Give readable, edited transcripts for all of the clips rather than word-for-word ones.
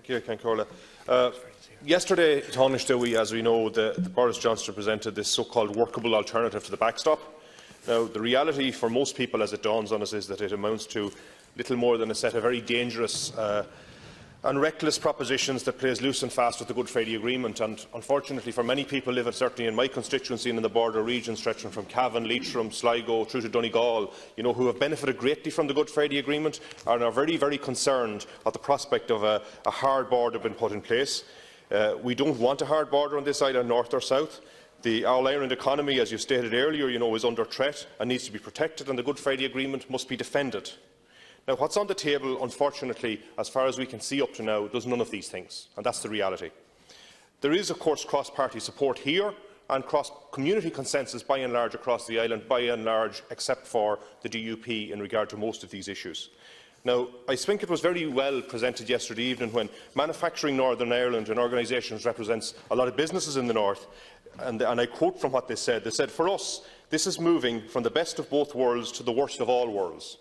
Ceann Yesterday, Tanáiste, as we know, the Boris Johnson presented this so-called workable alternative to the backstop. Now, the reality for most people, as it dawns on us, is that it amounts to little more than a set of very dangerous and reckless propositions that plays loose and fast with the Good Friday Agreement. And unfortunately for many people living certainly in my constituency and in the border region stretching from Cavan, Leitrim, Sligo through to Donegal, who have benefited greatly from the Good Friday Agreement and are very, very concerned at the prospect of a hard border being put in place. We don't want a hard border on this island, north or south. The All-Ireland economy, as you stated earlier, is under threat and needs to be protected, and the Good Friday Agreement must be defended. Now, what's on the table, unfortunately, as far as we can see up to now, does none of these things, and that's the reality. There is, of course, cross-party support here and cross-community consensus by and large across the island, by and large, except for the DUP in regard to most of these issues. Now, I think it was very well presented yesterday evening when Manufacturing Northern Ireland, an organisation that represents a lot of businesses in the north, and I quote from what they said, for us, this is moving from the best of both worlds to the worst of all worlds.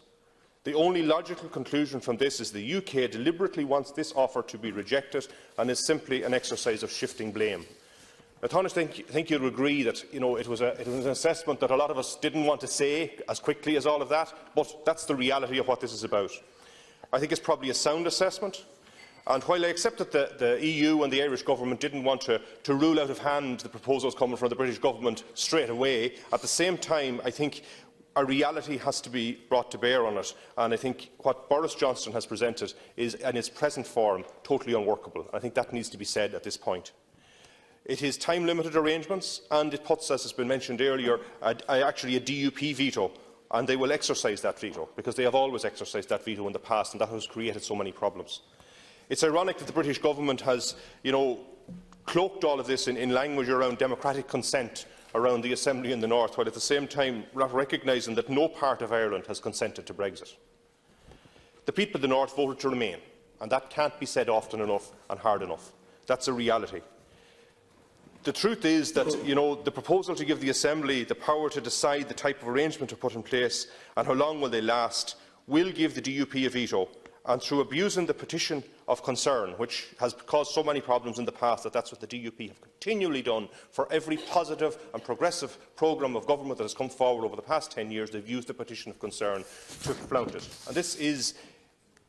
The only logical conclusion from this is the UK deliberately wants this offer to be rejected and is simply an exercise of shifting blame. Now, Tanáiste, I think you'll agree that it was an assessment that a lot of us didn't want to say as quickly as all of that, but that's the reality of what this is about. I think it's probably a sound assessment, and while I accept that the EU and the Irish government didn't want to rule out of hand the proposals coming from the British government straight away, at the same time I think a reality has to be brought to bear on it, and I think what Boris Johnson has presented is, in its present form, totally unworkable. I think that needs to be said at this point. It is time-limited arrangements, and it puts, as has been mentioned earlier, actually a DUP veto, and they will exercise that veto, because they have always exercised that veto in the past, and that has created so many problems. It's ironic that the British government has, cloaked all of this in language around democratic consent around the Assembly in the North, while at the same time not recognising that no part of Ireland has consented to Brexit. The people of the North voted to remain, and that can't be said often enough and hard enough. That's a reality. The truth is that the proposal to give the Assembly the power to decide the type of arrangement to put in place and how long will they last will give the DUP a veto, and through abusing the petition of concern, which has caused so many problems in the past, that's what the DUP have continually done for every positive and progressive programme of government that has come forward over the past 10 years, they've used the petition of concern to flout it. And this is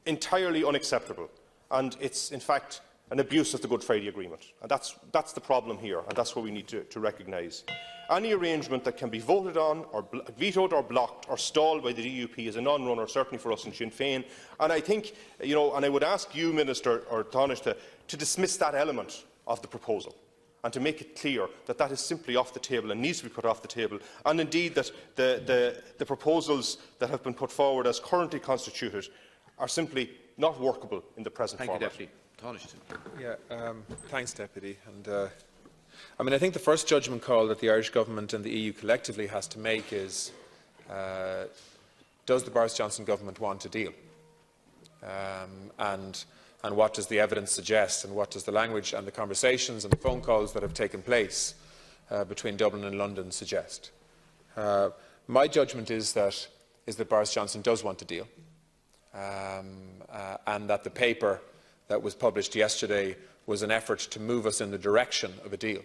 entirely unacceptable, and it's in fact an abuse of the Good Friday Agreement. And that's the problem here, and that's what we need to recognise. Any arrangement that can be voted on, or vetoed or blocked or stalled by the DUP is a non-runner, certainly for us in Sinn Féin. And I think, and I would ask you, Minister, or Tanáiste, to dismiss that element of the proposal and to make it clear that that is simply off the table and needs to be put off the table, and indeed that the proposals that have been put forward as currently constituted are simply not workable in the present format. Thanks, Deputy. And I think the first judgment call that the Irish Government and the EU collectively has to make is, does the Boris Johnson government want a deal? And what does the evidence suggest, and what does the language and the conversations and the phone calls that have taken place between Dublin and London suggest? My judgment is that Boris Johnson does want a deal, and that the paper that was published yesterday was an effort to move us in the direction of a deal.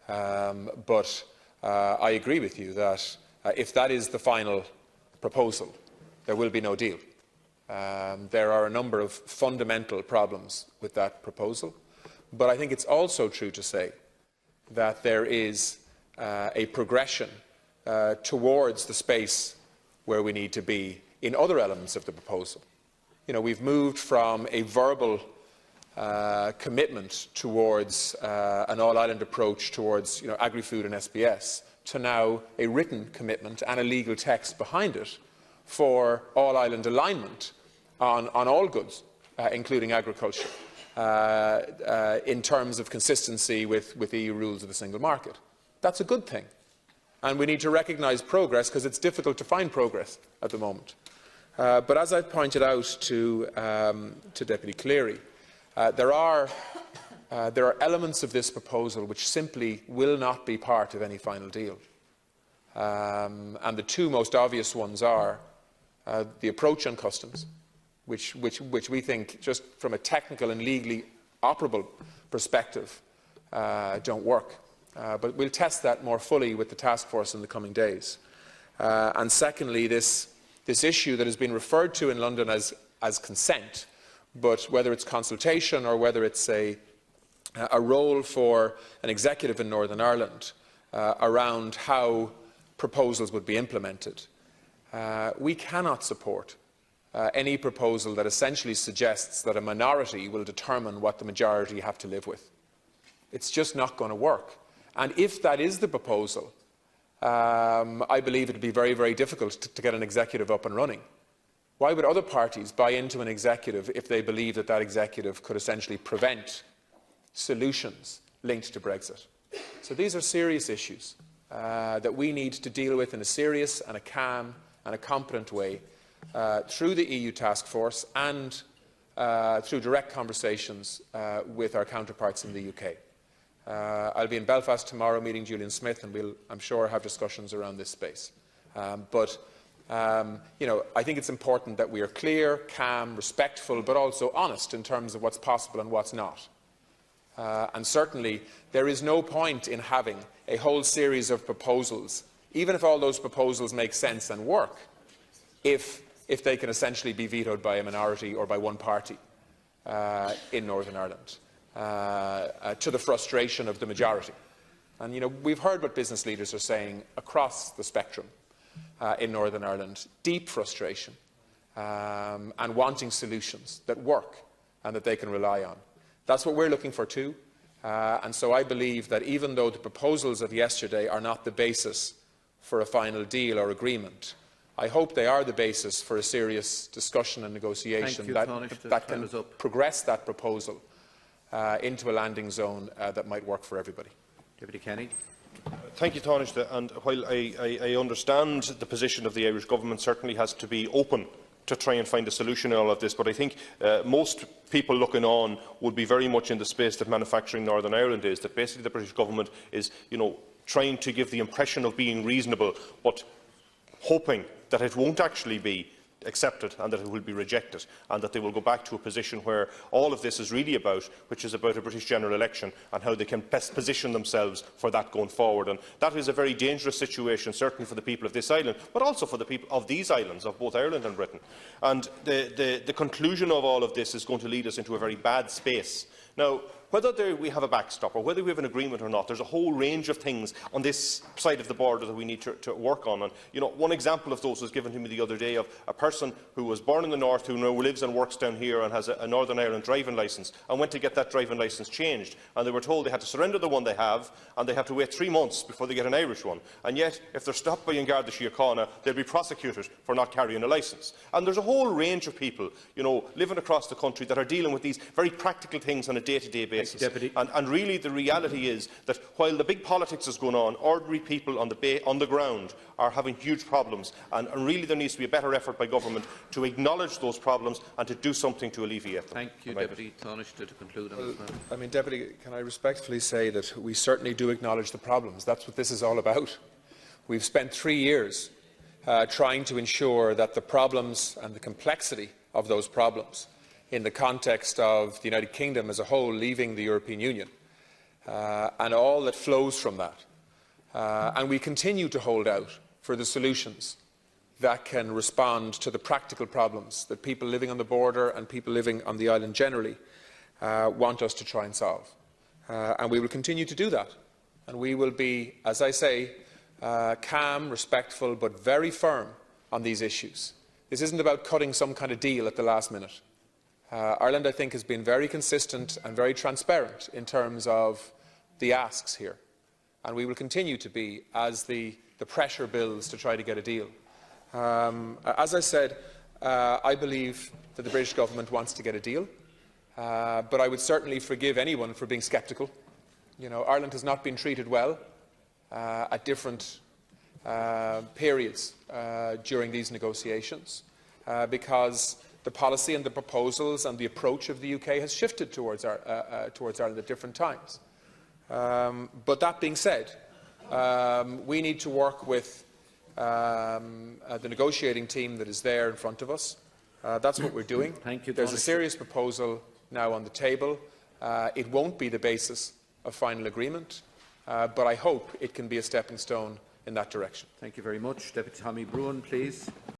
But I agree with you that if that is the final proposal, there will be no deal. There are a number of fundamental problems with that proposal, but I think it's also true to say that there is a progression towards the space where we need to be in other elements of the proposal. We've moved from a verbal commitment towards an all-island approach towards agri-food and SBS to now a written commitment and a legal text behind it for all-island alignment on all goods, including agriculture, in terms of consistency with EU rules of the single market. That's a good thing, and we need to recognise progress, because it's difficult to find progress at the moment. But as I've pointed out to Deputy Cleary, there are elements of this proposal which simply will not be part of any final deal. And the two most obvious ones are the approach on customs, which we think, just from a technical and legally operable perspective, don't work. But we'll test that more fully with the task force in the coming days. And secondly, this issue that has been referred to in London as consent, but whether it's consultation or whether it's a role for an executive in Northern Ireland around how proposals would be implemented, we cannot support any proposal that essentially suggests that a minority will determine what the majority have to live with. It's just not going to work. And if that is the proposal, I believe it would be very, very difficult to get an executive up and running. Why would other parties buy into an executive if they believe that that executive could essentially prevent solutions linked to Brexit? So these are serious issues that we need to deal with in a serious and a calm and a competent way through the EU task force and through direct conversations with our counterparts in the UK. I'll be in Belfast tomorrow meeting Julian Smith, and we'll, I'm sure, have discussions around this space. You know, I think it's important that we are clear, calm, respectful, but also honest in terms of what's possible and what's not. And certainly, there is no point in having a whole series of proposals, even if all those proposals make sense and work, if they can essentially be vetoed by a minority or by one party in Northern Ireland, to the frustration of the majority. And you know, we've heard what business leaders are saying across the spectrum in Northern Ireland: deep frustration and wanting solutions that work and that they can rely on. That's what we're looking for too. And so I believe that even though the proposals of yesterday are not the basis for a final deal or agreement, I hope they are the basis for a serious discussion and negotiation that can progress that proposal into a landing zone that might work for everybody. Deputy Kenny. Thank you, Tanáiste. And while I understand the position of the Irish Government certainly has to be open to try and find a solution in all of this, but I think most people looking on would be very much in the space that manufacturing Northern Ireland is, that basically the British Government is, you know, trying to give the impression of being reasonable, but hoping that it won't actually be accepted and that it will be rejected, and that they will go back to a position where all of this is really about, which is about a British general election and how they can best position themselves for that going forward. And that is a very dangerous situation, certainly for the people of this island, but also for the people of these islands, of both Ireland and Britain. And the conclusion of all of this is going to lead us into a very bad space. Now, whether we have a backstop or whether we have an agreement or not, there's a whole range of things on this side of the border that we need to work on. And, you know, one example of those was given to me the other day of a person who was born in the north, who now lives and works down here and has a Northern Ireland driving licence, and went to get that driving licence changed. And they were told they had to surrender the one they have, and they have to wait 3 months before they get an Irish one. And yet, if they're stopped by Garda Síochána, they'll be prosecuted for not carrying a licence. And there's a whole range of people, you know, living across the country that are dealing with these very practical things on a day-to-day basis. And really, the reality is that while the big politics is going on, ordinary people on the ground are having huge problems. And really, there needs to be a better effort by government to acknowledge those problems and to do something to alleviate them. Thank you, Deputy Tanáiste, to conclude on this matter. I mean, Deputy, can I respectfully say that we certainly do acknowledge the problems. That's what this is all about. We've spent 3 years trying to ensure that the problems and the complexity of those problems, in the context of the United Kingdom as a whole leaving the European Union, and all that flows from that. And we continue to hold out for the solutions that can respond to the practical problems that people living on the border and people living on the island generally want us to try and solve. And we will continue to do that. And we will be, as I say, calm, respectful, but very firm on these issues. This isn't about cutting some kind of deal at the last minute. Ireland, I think, has been very consistent and very transparent in terms of the asks here. And we will continue to be as the pressure builds to try to get a deal. As I said, I believe that the British Government wants to get a deal, but I would certainly forgive anyone for being sceptical. You know, Ireland has not been treated well at different periods during these negotiations because the policy and the proposals and the approach of the UK has shifted towards Ireland at different times. But that being said, we need to work with the negotiating team that is there in front of us That's what we're doing. Thank you, There's a Taoiseach. serious proposal now on the table. It won't be the basis of final agreement, but I hope it can be a stepping stone in that direction. Thank you very much. Deputy Tommy Bruin, please.